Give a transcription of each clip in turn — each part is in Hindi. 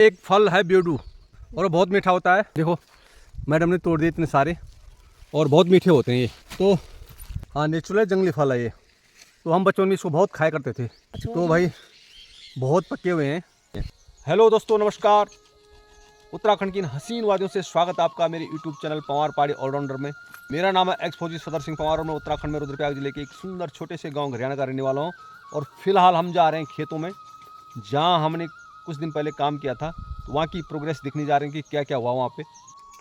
एक फल है बेडू और बहुत मीठा होता है। देखो मैडम ने तोड़ दिए इतने सारे और बहुत मीठे होते हैं ये। तो हाँ, नेचुरल जंगली फल है ये। तो हम बचपन में इसको बहुत खाया करते थे। तो भाई बहुत पके हुए हैं। हेलो दोस्तों, नमस्कार। उत्तराखंड की इन हसीन वादियों से स्वागत आपका मेरे यूट्यूब चैनल पवार पहाड़ी ऑलराउंडर में। मेरा नाम है एक्स फौजी सदर सिंह पवार और मैं उत्तराखंड में रुद्रप्रयाग जिले के एक सुंदर छोटे से गाँव हरियाणा का रहने वाला हूँ। और फिलहाल हम जा रहे हैं खेतों में, जहाँ हमने कुछ दिन पहले काम किया था। तो वहाँ की प्रोग्रेस दिखने जा रहे हैं कि क्या क्या हुआ वहाँ पे।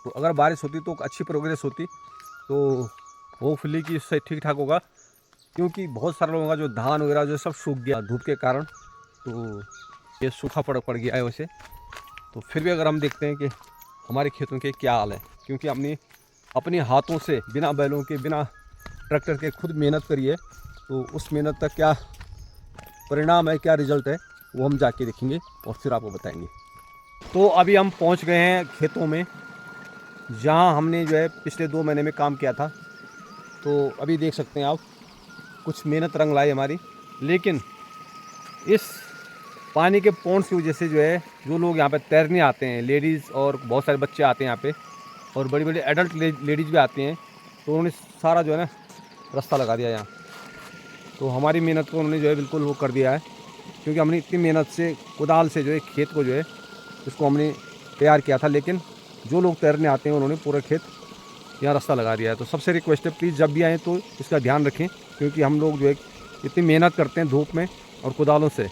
तो अगर बारिश होती तो अच्छी प्रोग्रेस होती, तो होपफुली कि इससे ठीक ठाक होगा। क्योंकि बहुत सारे लोगों का जो धान वगैरह जो सब सूख गया धूप के कारण, तो ये सूखा पड़ गया है वैसे। तो फिर भी अगर हम देखते हैं कि हमारे खेतों के क्या हाल है, क्योंकि हमने अपने हाथों से बिना बैलों के बिना ट्रैक्टर के खुद मेहनत करी है। तो उस मेहनत का क्या परिणाम है, क्या रिजल्ट है, वो हम जाके देखेंगे और फिर आपको बताएंगे। तो अभी हम पहुंच गए हैं खेतों में, जहां हमने जो है पिछले 2 महीने में काम किया था। तो अभी देख सकते हैं आप, कुछ मेहनत रंग लाई हमारी। लेकिन इस पानी के पॉन्ड्स की वजह से जो है, जो लोग यहाँ पे तैरने आते हैं, लेडीज़ और बहुत सारे बच्चे आते हैं यहाँ पे, और बड़ी बड़ी एडल्ट लेडीज़ भी आती हैं, तो उन्होंने सारा जो है ना रास्ता लगा दिया यहाँ। तो हमारी मेहनत को उन्होंने जो है बिल्कुल वो कर दिया है। क्योंकि हमने इतनी मेहनत से कुदाल से जो है खेत को जो है उसको हमने तैयार किया था। लेकिन जो लोग तैरने आते हैं उन्होंने पूरा खेत यहाँ रास्ता लगा दिया है। तो सबसे रिक्वेस्ट है, प्लीज़ जब भी आएँ तो इसका ध्यान रखें। क्योंकि हम लोग जो है इतनी मेहनत करते हैं धूप में और कुदालों से,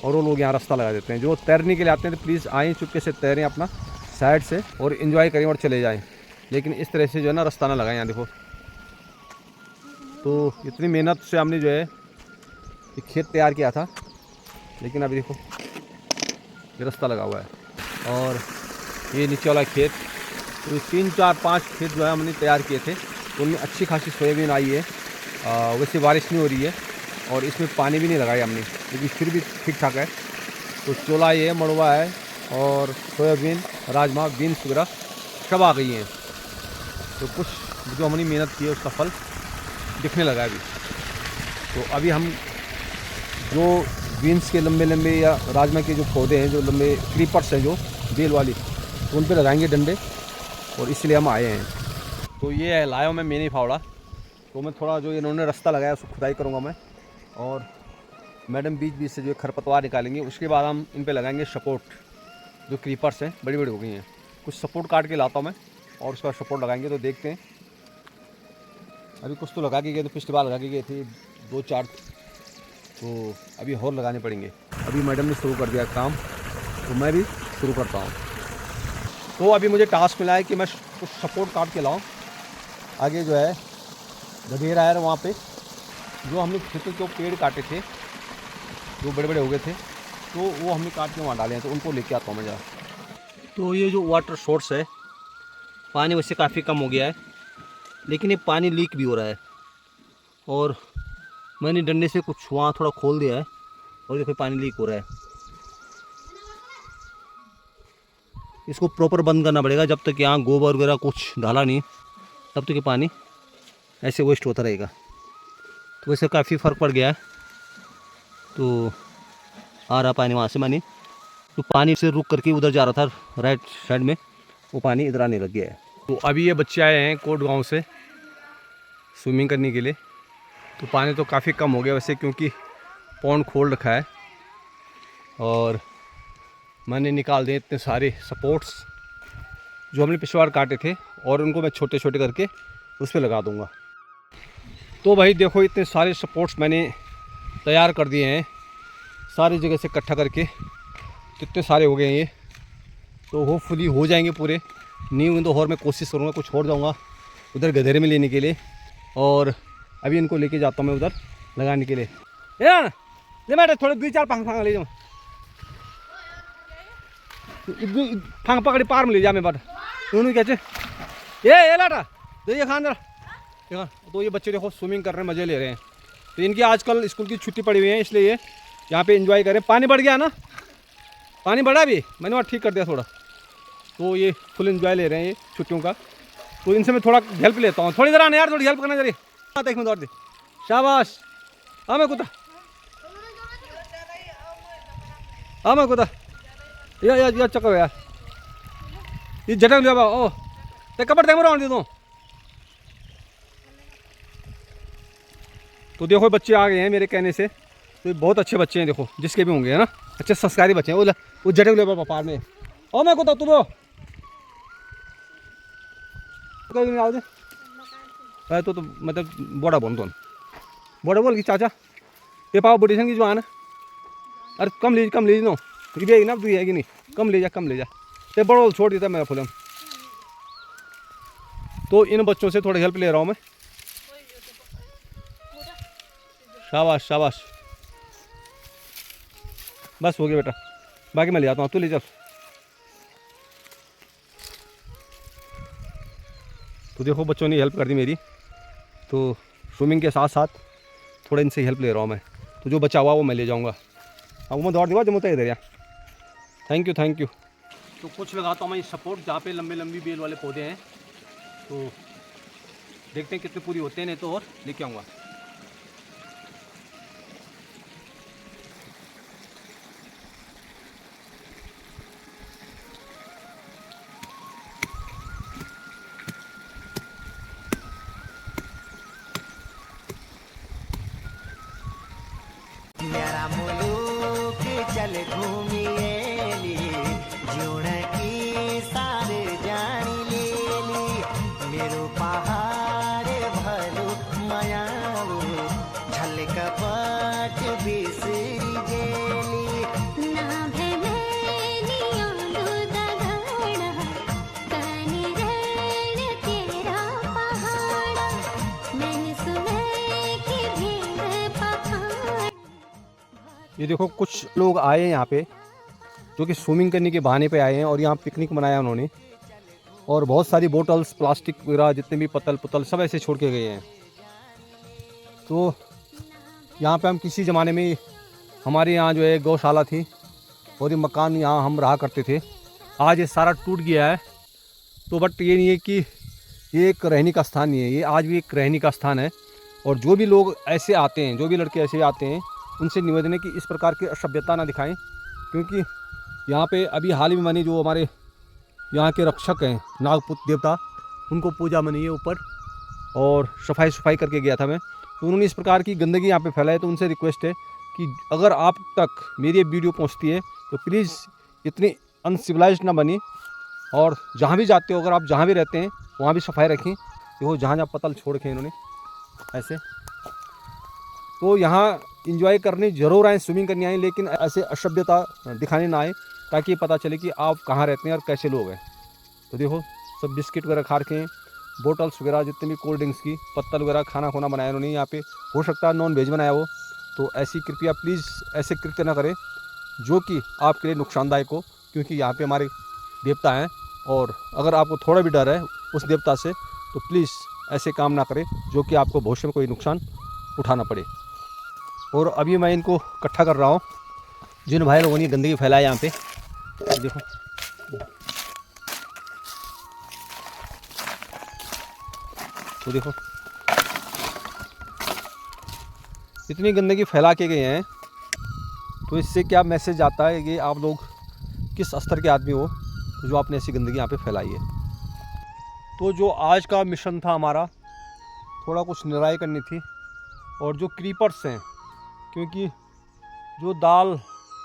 और वो लोग यहाँ रास्ता लगा देते हैं। जो तैरने के लिए आते हैं तो प्लीज़ आएँ, चुपके से तैरें अपना साइड से और इन्जॉय करें और चले जाएँ। लेकिन इस तरह से जो है ना रास्ता ना लगाएं। यहाँ देखो, तो इतनी मेहनत से हमने जो है ये खेत तैयार किया था, लेकिन अभी देखो ये रास्ता लगा हुआ है। और ये नीचे वाला खेत, तो 3 4 5 खेत जो है हमने तैयार किए थे। तो उनमें अच्छी खासी सोयाबीन आई है। वैसे बारिश नहीं हो रही है और इसमें पानी भी नहीं लगाया हमने, लेकिन फिर भी ठीक ठाक है। तो चोला ये मड़वा है और सोयाबीन, राजमा, बीन्स वगैरह सब आ गई हैं। तो कुछ जो हमने मेहनत की है उसका फल दिखने लगा है अभी। तो अभी हम जो बीन्स के लंबे लंबे या राजमा के जो पौधे हैं, जो लंबे क्रीपर्स हैं जो बेल वाली, तो उन पे लगाएंगे डंडे, और इसलिए हम आए हैं। तो ये है लाया मैं मैंने फावड़ा। तो मैं थोड़ा जो इन्होंने रास्ता लगाया उसको खुदाई करूँगा मैं, और मैडम बीच बीच से जो खरपतवार निकालेंगे। उसके बाद हम इन पे लगाएंगे सपोर्ट, जो क्रीपर्स हैं बड़ी बड़ी हो गई हैं। कुछ सपोर्ट काट के लाता हूँ मैं और उसका सपोर्ट लगाएंगे। तो देखते हैं, अभी कुछ तो लगा के गए, तो पिछली बार लगा के गए थे 2 4, तो अभी और लगाने पड़ेंगे। अभी मैडम ने शुरू कर दिया काम, तो मैं भी शुरू करता हूँ। तो अभी मुझे टास्क मिला है कि मैं कुछ सपोर्ट काट के लाऊँ। आगे जो है गधेरा है वहाँ पे, जो हमने खेतों के पेड़ काटे थे जो बड़े बड़े हो गए थे, तो वो हमने काट के वहाँ डाले हैं। तो उनको लेके आता हूँ मैं जरा। तो ये जो वाटर सोर्स है, पानी वैसे काफ़ी कम हो गया है, लेकिन ये पानी लीक भी हो रहा है। और मैंने डंडे से कुछ वहाँ थोड़ा खोल दिया है, और देखो पानी लीक हो रहा है। इसको प्रॉपर बंद करना पड़ेगा। जब तक यहाँ गोबर वगैरह कुछ डाला नहीं, तब तक ये पानी ऐसे वेस्ट होता रहेगा। तो वैसे काफ़ी फ़र्क पड़ गया है। तो आ रहा पानी वहाँ से, मानी तो पानी से रुक करके उधर जा रहा था राइट साइड में, वो पानी इधर आने लग गया है। तो अभी ये बच्चे आए हैं कोट गाँव से स्विमिंग करने के लिए। तो पानी तो काफ़ी कम हो गया वैसे, क्योंकि पॉन्ड खोल रखा है। और मैंने निकाल दिए इतने सारे सपोर्ट्स जो हमने पिछली बार काटे थे, और उनको मैं छोटे छोटे करके उस पर लगा दूंगा। तो भाई देखो, इतने सारे सपोर्ट्स मैंने तैयार कर दिए हैं सारी जगह से इकट्ठा करके। कितने सारे हो गए हैं ये, तो होपफुली हो जाएंगे पूरे। नहीं हुए तो और मैं कोशिश करूँगा, कुछ छोड़ जाऊँगा उधर गधेरे में लेने के लिए। और अभी इनको लेके जाता हूँ मैं उधर लगाने के लिए। ले मैं थोड़े 2 4 फांग ले जाऊँ, फांग पकड़ी पार में ले जा मैं बाट दोनों क्या ये लाटा तो ये खान जरा। तो ये बच्चे देखो स्विमिंग कर रहे हैं, मज़े ले रहे हैं। तो इनकी आजकल स्कूल की छुट्टी पड़ी हुई है, इसलिए ये यहाँ पे एंजॉय करें। पानी बढ़ गया ना, पानी बढ़ा भी, मैंने वहाँ ठीक कर दिया थोड़ा। तो ये फुल एंजॉय ले रहे हैं ये छुट्टियों का। तो इनसे मैं थोड़ा हेल्प लेता हूँ। थोड़ी देर आना यार, थोड़ी हेल्प करना जरिए। एक मिनट और दे, शाबाश। हाँ मैं कुत्ता, हाँ मैं कुत्ता, या चक्कर यार ये झटक लिया ओ ते कपड़ दे मरो दे दो। तो देखो बच्चे आ गए हैं मेरे कहने से, तो बहुत अच्छे बच्चे हैं, देखो जिसके भी होंगे है ना, अच्छे संस्कारी बच्चे हैं। वो झटक लिया पार में ओ मैं को तो तुम तो मतलब बड़ा बोल कि चाचा ये पाओ बुढ़ी की जवान अरे कम लीज नो भी ना तू है कि नहीं कम ले जा ते बड़ा छोड़ देता मेरा फुलम। तो इन बच्चों से थोड़ी हेल्प ले रहा हूँ मैं। शाबाश शाबाश बस हो गया बेटा, बाकी मैं ले आता हूँ, तू ले चल। तो देखो बच्चों ने हेल्प कर दी मेरी, तो स्विमिंग के साथ साथ थोड़ा इनसे हेल्प ले रहा हूँ मैं। तो जो बचा हुआ वो मैं ले जाऊँगा। अब मैं दौड़ दूँगा जब मुझे इधर यार। Thank you. तो कुछ लगाता हूँ मैं सपोर्ट जहाँ पे लंबी बेल वाले पौधे हैं, तो देखते हैं कितने पूरी होते हैं, नहीं तो और लेके आऊँगा। मेरा मुलुक चल घूमिएली जोड़ की सारे जानी लेली मेरो पहाड़ भलो मायावो झलक पट बिसरी गेली ना भेलियो दूधगड़ा कनी रण तेरा पहाड़ा मैंने सुना कि भेड़ पहाड़। ये देखो कुछ लोग आए हैं यहाँ पे जो कि स्विमिंग करने के बहाने पे आए हैं और यहाँ पिकनिक मनाया उन्होंने, और बहुत सारी बोतल्स प्लास्टिक वगैरह जितने भी पतल सब ऐसे छोड़ के गए हैं। तो यहाँ पे हम किसी ज़माने में हमारे यहाँ जो है गौशाला थी और ये मकान यहाँ हम रहा करते थे, आज ये सारा टूट गया है। तो बट ये नहीं है कि ये एक रहने का स्थान नहीं है, ये आज भी एक रहने का स्थान है। और जो भी लोग ऐसे आते हैं, जो भी लड़के ऐसे आते हैं, उनसे निवेदन है कि इस प्रकार की असभ्यता ना दिखाएं, क्योंकि यहाँ पे अभी हाल ही में मैंने जो हमारे यहाँ के रक्षक हैं नागपुत देवता, उनको पूजा मनी है ऊपर और सफाई करके गया था मैं। तो उन्होंने इस प्रकार की गंदगी यहाँ पे फैलाई, तो उनसे रिक्वेस्ट है कि अगर आप तक मेरी ये वीडियो पहुँचती है तो प्लीज़ इतनी अनसिविलाइज्ड ना बनी, और जहाँ भी जाते हो, अगर आप जहाँ भी रहते हैं वहाँ भी सफाई रखें। देखो जहाँ पतल छोड़ के इन्होंने ऐसे, तो यहाँ इंजॉय करने ज़रूर आएँ, स्विमिंग करने आएँ, लेकिन ऐसे असभ्यता दिखाने ना आए, ताकि पता चले कि आप कहाँ रहते हैं और कैसे लोग हैं। तो देखो सब बिस्किट वगैरह खा रखे हैं, बोटल्स वगैरह जितने भी कोल्ड ड्रिंक्स की पत्तल वगैरह खाना खोना बनाया उन्होंने यहाँ पे, हो सकता है नॉन वेज बनाया हो। तो ऐसी कृपया प्लीज़ ऐसे कृत्य ना करें जो कि आपके लिए नुकसानदायक हो, क्योंकि यहाँ पे हमारे देवता हैं, और अगर आपको थोड़ा भी डर है उस देवता से तो प्लीज़ ऐसे काम ना करें जो कि आपको भविष्य में कोई नुकसान उठाना पड़े। और अभी मैं इनको इकट्ठा कर रहा हूँ, जिन भाई लोगों ने गंदगी फैलाया यहाँ पे। देखो तो देखो इतनी गंदगी फैला के गए हैं, तो इससे क्या मैसेज आता है कि आप लोग किस स्तर के आदमी हो जो आपने ऐसी गंदगी यहाँ पे फैलाई है। तो जो आज का मिशन था हमारा, थोड़ा कुछ निराई करनी थी, और जो क्रीपर्स हैं, क्योंकि जो दाल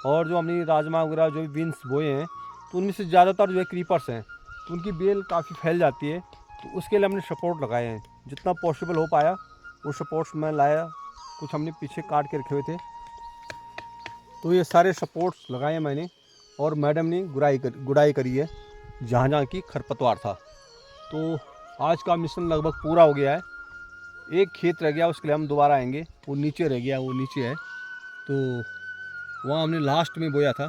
और जो हमने राजमा वगैरह जो भी बीन्स बोए हैं, तो उनमें से ज़्यादातर जो है क्रीपर्स हैं, तो उनकी बेल काफ़ी फैल जाती है। तो उसके लिए हमने सपोर्ट लगाए हैं, जितना पॉसिबल हो पाया वो सपोर्ट्स मैं लाया, कुछ हमने पीछे काट के रखे हुए थे। तो ये सारे सपोर्ट्स लगाए हैं मैंने, और मैडम ने गुड़ाई करी है जहाँ जहाँ की खरपतवार था। तो आज का मिशन लगभग पूरा हो गया है। एक खेत रह गया, उसके लिए हम दोबारा आएंगे, वो नीचे रह गया, वो नीचे है, तो वहाँ हमने लास्ट में बोया था,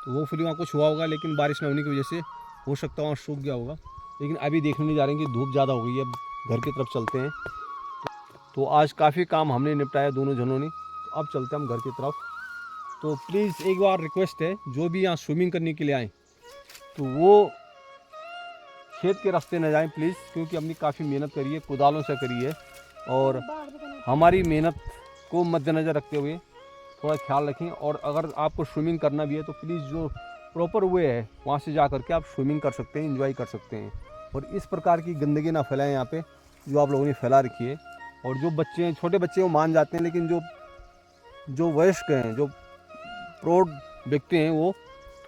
तो वो फिर वहाँ कुछ हुआ होगा, लेकिन बारिश न होने की वजह से हो सकता है वहाँ सूख गया होगा। लेकिन अभी देखने नहीं जा रहे हैं कि धूप ज़्यादा हो गई है, अब घर की तरफ चलते हैं। तो आज काफ़ी काम हमने निपटाया दोनों जनों ने, तो अब चलते हैं हम घर की तरफ। तो प्लीज़ एक बार रिक्वेस्ट है, जो भी यहाँ स्विमिंग करने के लिए आएँ तो वो खेत के रास्ते न जाएं प्लीज़, क्योंकि हमने काफ़ी मेहनत करी है, कुदालों से करी है, और हमारी मेहनत को मद्देनज़र रखते हुए थोड़ा ख्याल रखें। और अगर आपको स्विमिंग करना भी है तो प्लीज़ जो प्रॉपर वे है, वहाँ से जा करके आप स्विमिंग कर सकते हैं, एंजॉय कर सकते हैं। और इस प्रकार की गंदगी ना फैलाएं यहाँ पे जो आप लोगों ने फैला रखी है। और जो बच्चे हैं, छोटे बच्चे वो मान जाते हैं, लेकिन जो वयस्क हैं, जो प्रौढ़ व्यक्ति हैं, वो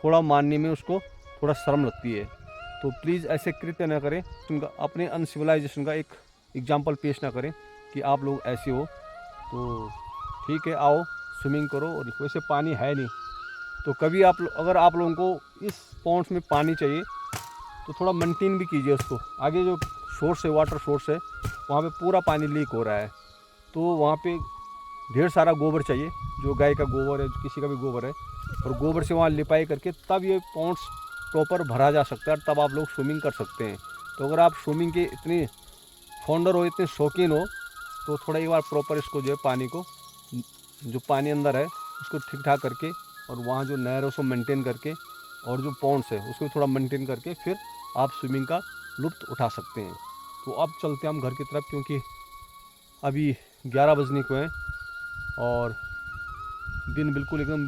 थोड़ा मानने में उसको थोड़ा शर्म लगती है। तो प्लीज़ ऐसे कृत्य ना करें, उनका अपने अनसिविलाइजेशन का एक एग्जाम्पल पेश ना करें कि आप लोग ऐसे हो। तो ठीक है, आओ स्विमिंग करो। और वैसे पानी है नहीं, तो कभी अगर आप लोगों को इस पॉन्ड्स में पानी चाहिए तो थोड़ा मेंटेन भी कीजिए उसको। आगे जो सोर्स है, वाटर सोर्स है, वहाँ पे पूरा पानी लीक हो रहा है, तो वहाँ पे ढेर सारा गोबर चाहिए, जो गाय का गोबर है, किसी का भी गोबर है, और गोबर से वहाँ लिपाई करके तब ये पॉन्ड्स प्रॉपर भरा जा सकता है, तब आप लोग स्विमिंग कर सकते हैं। तो अगर आप स्विमिंग के इतने फाउंडर हो, इतने शौकीन हो, तो थोड़ा एक बार प्रॉपर इसको जो है पानी को, जो पानी अंदर है उसको ठीक ठाक करके, और वहाँ जो नहर है उसको मेंटेन करके, और जो पॉन्ड्स है उसको थोड़ा मेंटेन करके फिर आप स्विमिंग का लुत्फ़ उठा सकते हैं। तो अब चलते हैं हम घर की तरफ, क्योंकि अभी 11 बजने को हैं और दिन बिल्कुल एकदम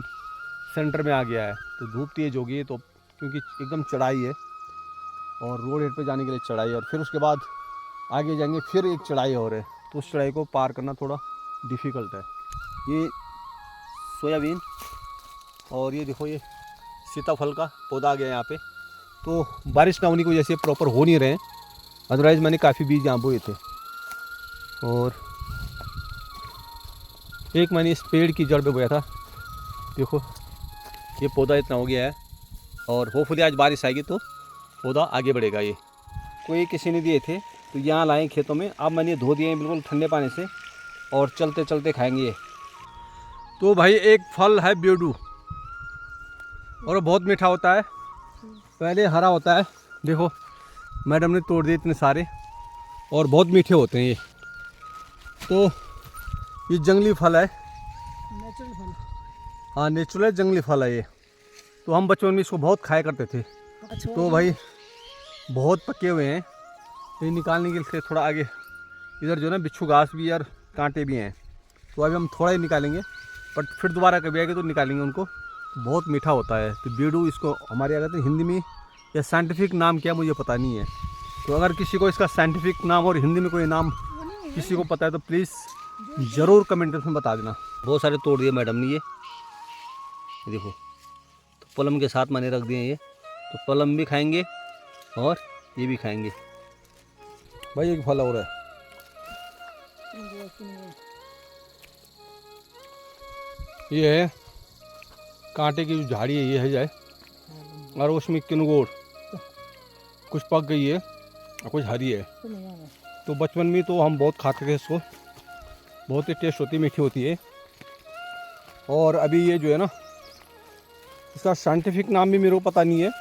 सेंटर में आ गया है। तो धूप तेज़ हो गई है, तो क्योंकि एकदम चढ़ाई है और रोड हेड पे जाने के लिए चढ़ाई है, और फिर उसके बाद आगे जाएंगे फिर एक चढ़ाई और है, तो उस चढ़ाई को पार करना थोड़ा डिफ़िकल्ट है। ये सोयाबीन और ये देखो, ये सीताफल का पौधा आ गया यहाँ पे। तो बारिश ना होने की वजह से प्रॉपर हो नहीं रहे हैं, अदरवाइज़ मैंने काफ़ी बीज यहाँ बोए थे। और एक मैंने इस पेड़ की जड़ पे बोया था, देखो ये पौधा इतना हो गया है, और होपफुली आज बारिश आएगी तो पौधा आगे बढ़ेगा। ये कोई किसी ने दिए थे, तो यहाँ लाए खेतों में, अब मैंने धो दिए हैं बिल्कुल ठंडे पानी से, और चलते चलते खाएंगे ये। तो भाई एक फल है बेडू, और बहुत मीठा होता है, पहले हरा होता है, देखो मैडम ने तोड़ दिए इतने सारे, और बहुत मीठे होते हैं ये। तो ये जंगली फल है, नेचुरल फल। हाँ नेचुरल जंगली फल है ये। तो हम बचपन में इसको बहुत खाया करते थे। अच्छा, तो भाई बहुत पके हुए हैं, ये निकालने के लिए थोड़ा आगे इधर जो है ना बिच्छू घास भी और कांटे भी हैं, तो अभी हम थोड़ा ही निकालेंगे, बट फिर दोबारा कभी आएंगे तो निकालेंगे उनको। तो बहुत मीठा होता है। तो बेडू इसको हमारे यहाँ कहते हैं हिंदी में, या साइंटिफिक नाम क्या मुझे पता नहीं है। तो अगर किसी को इसका साइंटिफिक नाम और हिंदी में कोई नाम किसी को पता है तो प्लीज़ ज़रूर कमेंट में बता देना। बहुत सारे तोड़ दिए मैडम ने ये देखो, तो पलम के साथ मैंने रख दिए ये। तो पलम भी खाएंगे और ये भी खाएंगे। भाई एक फल और है, ये है कांटे की जो झाड़ी है, ये है जाए, और उसमें किनगोर कुछ पक गई है और कुछ हरी है। तो बचपन में तो हम बहुत खाते थे इसको, बहुत ही टेस्ट होती है, मीठी होती है। और अभी ये जो है ना, इसका साइंटिफिक नाम भी मेरे को पता नहीं है,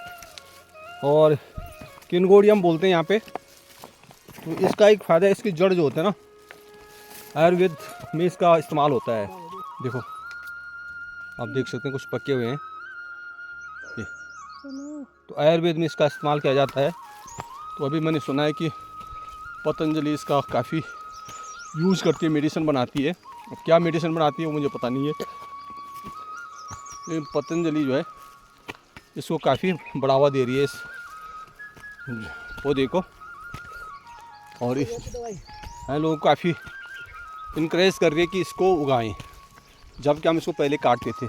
और किनगोरियम बोलते हैं यहाँ पे। तो इसका एक फ़ायदा है, इसकी जड़ जो होता है ना, आयुर्वेद में इसका इस्तेमाल होता है। देखो आप देख सकते हैं कुछ पके हुए हैं ये, तो आयुर्वेद में इसका इस्तेमाल किया जाता है। तो अभी मैंने सुना है कि पतंजलि इसका काफ़ी यूज़ करती है, मेडिसिन बनाती है। अब क्या मेडिसिन बनाती है वो मुझे पता नहीं है, लेकिन पतंजलि जो है इसको काफ़ी बढ़ावा दे रही है इस पौधे को, और लोगों को काफ़ी इनकरेज कर रही है कि इसको उगाएं, जबकि हम इसको पहले काटते थे।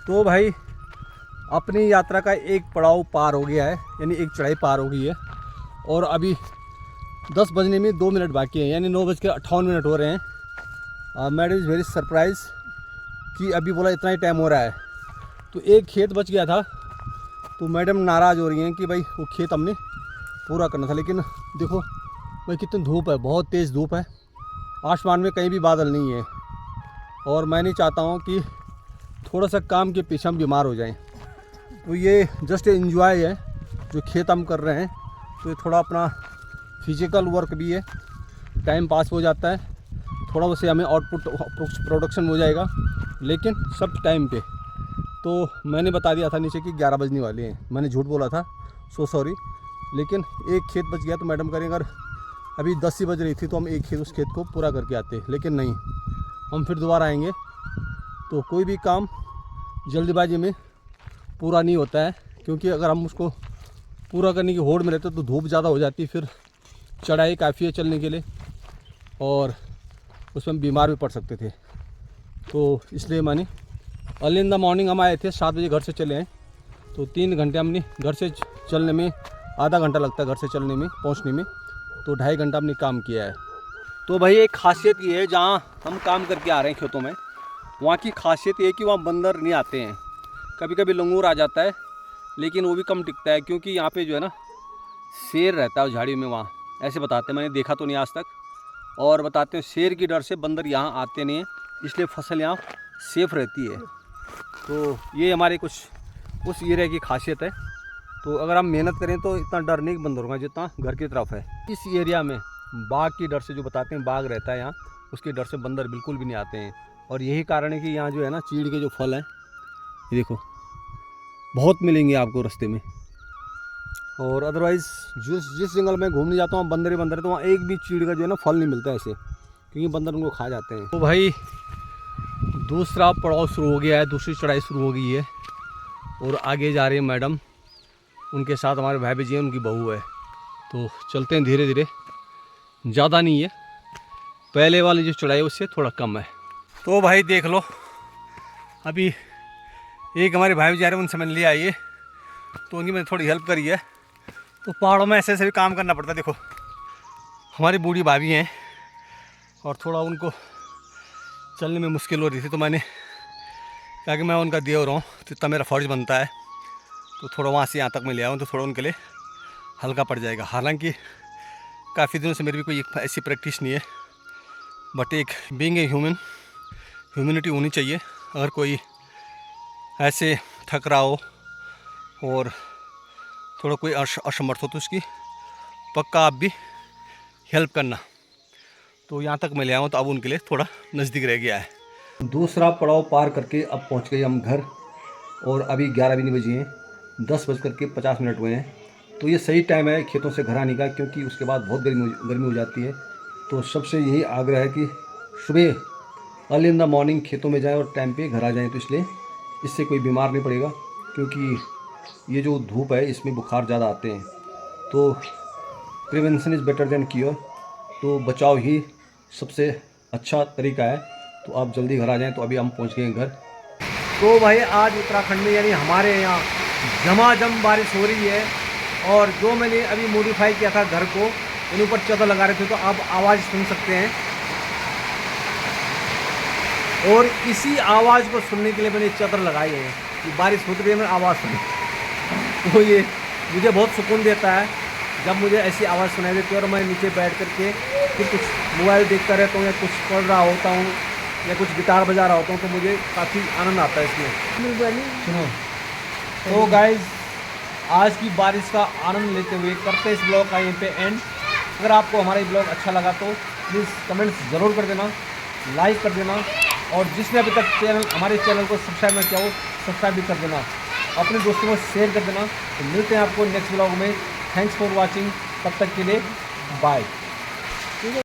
तो भाई अपनी यात्रा का एक पड़ाव पार हो गया है, यानी एक चढ़ाई पार हो गई है, और अभी 10 बजने में 2 मिनट बाकी है, यानी 9:58 हो रहे हैं। मैडम इज़ वेरी सरप्राइज कि अभी बोला इतना ही टाइम हो रहा है। तो एक खेत बच गया था, तो मैडम नाराज़ हो रही हैं कि भाई वो खेत हमने पूरा करना था। लेकिन देखो भाई कितनी धूप है, बहुत तेज़ धूप है, आसमान में कहीं भी बादल नहीं है, और मैं नहीं चाहता हूँ कि थोड़ा सा काम के पीछे हम बीमार हो जाएं। तो ये जस्ट एंजॉय है जो खेत हम कर रहे हैं, तो ये थोड़ा अपना फिजिकल वर्क भी है, टाइम पास हो जाता है, थोड़ा वैसे हमें आउटपुट प्रोडक्शन हो जाएगा, लेकिन सब टाइम पे। तो मैंने बता दिया था नीचे कि 11 बजने वाले हैं, मैंने झूठ बोला था, सो सॉरी। लेकिन एक खेत बच गया, तो मैडम करें अगर अभी 10 ही बज रही थी तो हम एक खेत उस खेत को पूरा करके आते, लेकिन नहीं, हम फिर दोबारा आएंगे। तो कोई भी काम जल्दबाजी में पूरा नहीं होता है, क्योंकि अगर हम उसको पूरा करने की होड़ में रहते तो धूप ज़्यादा हो जाती, फिर चढ़ाई काफ़ी है चलने के लिए और उसमें बीमार भी पड़ सकते थे। तो इसलिए मैंने अर्ली इन द मॉर्निंग हम आए थे, 7 बजे घर से चले हैं, तो 3 घंटे हमने घर से चलने में, आधा घंटा लगता है घर से चलने में पहुंचने में, तो 2.5 घंटा हमने काम किया है। तो भाई एक खासियत ये है, जहाँ हम काम करके आ रहे हैं खेतों में, वहाँ की खासियत ये है कि वहाँ बंदर नहीं आते हैं। कभी कभी लंगूर आ जाता है, लेकिन वो भी कम टिकता है, क्योंकि यहाँ पे जो है ना शेर रहता है झाड़ी में वहाँ, ऐसे बताते हैं, मैंने देखा तो नहीं आज तक, और बताते हैं शेर की डर से बंदर यहाँ आते नहीं हैं, इसलिए फसल यहाँ सेफ रहती है। तो ये हमारे कुछ उस एरिया की खासियत है। तो अगर हम मेहनत करें तो इतना डर नहीं बंदरों का जितना घर की तरफ है। इस एरिया में बाघ की डर से, जो बताते हैं बाघ रहता है यहाँ, उसके डर से बंदर बिल्कुल भी नहीं आते हैं। और यही कारण है कि यहाँ जो है ना चीड़ के जो फल हैं, ये देखो बहुत मिलेंगे आपको रास्ते में। और अदरवाइज़ जिस जंगल में घूमने जाता हूँ बंदर ही बंदर है, तो वहाँ एक भी चीड़ का जो है ना फल नहीं मिलता ऐसे, क्योंकि बंदर उनको खा जाते हैं। तो भाई दूसरा पड़ाव शुरू हो गया है, दूसरी चढ़ाई शुरू हो गई है, और आगे जा रही है मैडम, उनके साथ हमारे भाई जी हैं, उनकी बहू है। तो चलते हैं धीरे धीरे, ज़्यादा नहीं है, पहले वाली जो चढ़ाई है उससे थोड़ा कम है। तो भाई देख लो, अभी एक हमारे भाई जा रहे हैं, उनसे मैंने लिया ये, तो उनकी मैंने थोड़ी हेल्प करी है। तो पहाड़ों में ऐसे ऐसे भी काम करना पड़ता है। देखो हमारी बूढ़ी भाभी हैं और थोड़ा उनको चलने में मुश्किल हो रही थी, तो मैंने कहा कि मैं उनका दिया हो रहा हूँ, तो इतना मेरा फ़र्ज़ बनता है, तो थोड़ा वहाँ से यहाँ तक मैं ले आऊँ, तो थोड़ा उनके लिए हल्का पड़ जाएगा। हालांकि काफ़ी दिनों से मेरी भी कोई ऐसी प्रैक्टिस नहीं है, बट एक बीइंग ए ह्यूमन, ह्यूमैनिटी होनी चाहिए। अगर कोई ऐसे थक रहा हो और थोड़ा कोई असमर्थ हो, तो उसकी पक्का आप भी हेल्प करना। तो यहाँ तक मैं ले आऊँ, तो अब उनके लिए थोड़ा नज़दीक रह गया है। दूसरा पड़ाव पार करके अब पहुँच गए हम घर, और अभी 11 भी नहीं बजे हैं, 10:50 हुए हैं। तो ये सही टाइम है खेतों से घर आने का, क्योंकि उसके बाद बहुत गर्मी हो जाती है। तो सबसे यही आग्रह है कि सुबह अर्ली इन द मॉर्निंग खेतों में जाएं और टाइम पे घर आ जाएं, तो इसलिए इससे कोई बीमार नहीं पड़ेगा, क्योंकि ये जो धूप है इसमें बुखार ज़्यादा आते हैं। तो prevention is better than cure, तो बचाव ही सबसे अच्छा तरीका है। तो आप जल्दी घर आ जाएं। तो अभी हम पहुंच गए हैं घर। तो भाई आज उत्तराखंड में यानी हमारे यहाँ झमाझम बारिश हो रही है, और जो मैंने अभी मॉडिफाई किया था घर को, इन ऊपर चादर लगा रहे थे, तो आप आवाज़ सुन सकते हैं, और इसी आवाज़ को सुनने के लिए मैंने चादर लगाई है कि बारिश होती है, मैं आवाज़ सुनी। तो ये मुझे बहुत सुकून देता है जब मुझे ऐसी आवाज़ सुनाई देती है, और मैं नीचे बैठ करके फिर कुछ मोबाइल देखता रहता हूँ, या कुछ पढ़ रहा होता हूँ, या कुछ गिटार बजा रहा होता हूँ, तो मुझे काफ़ी आनंद आता है इसमें। सुनो, तो गाइज़ आज की बारिश का आनंद लेते हुए करते इस ब्लॉग का यहीं पे एंड। अगर आपको हमारा ये ब्लॉग अच्छा लगा तो प्लीज़ कमेंट्स ज़रूर कर देना, लाइक कर देना, और जिसने अभी तक हमारे चैनल को सब्सक्राइब नहीं किया हो सब्सक्राइब भी कर देना, अपने दोस्तों को शेयर कर देना। तो मिलते हैं आपको नेक्स्ट ब्लॉग में। थैंक्स फॉर वॉचिंग, तब तक के लिए बाय।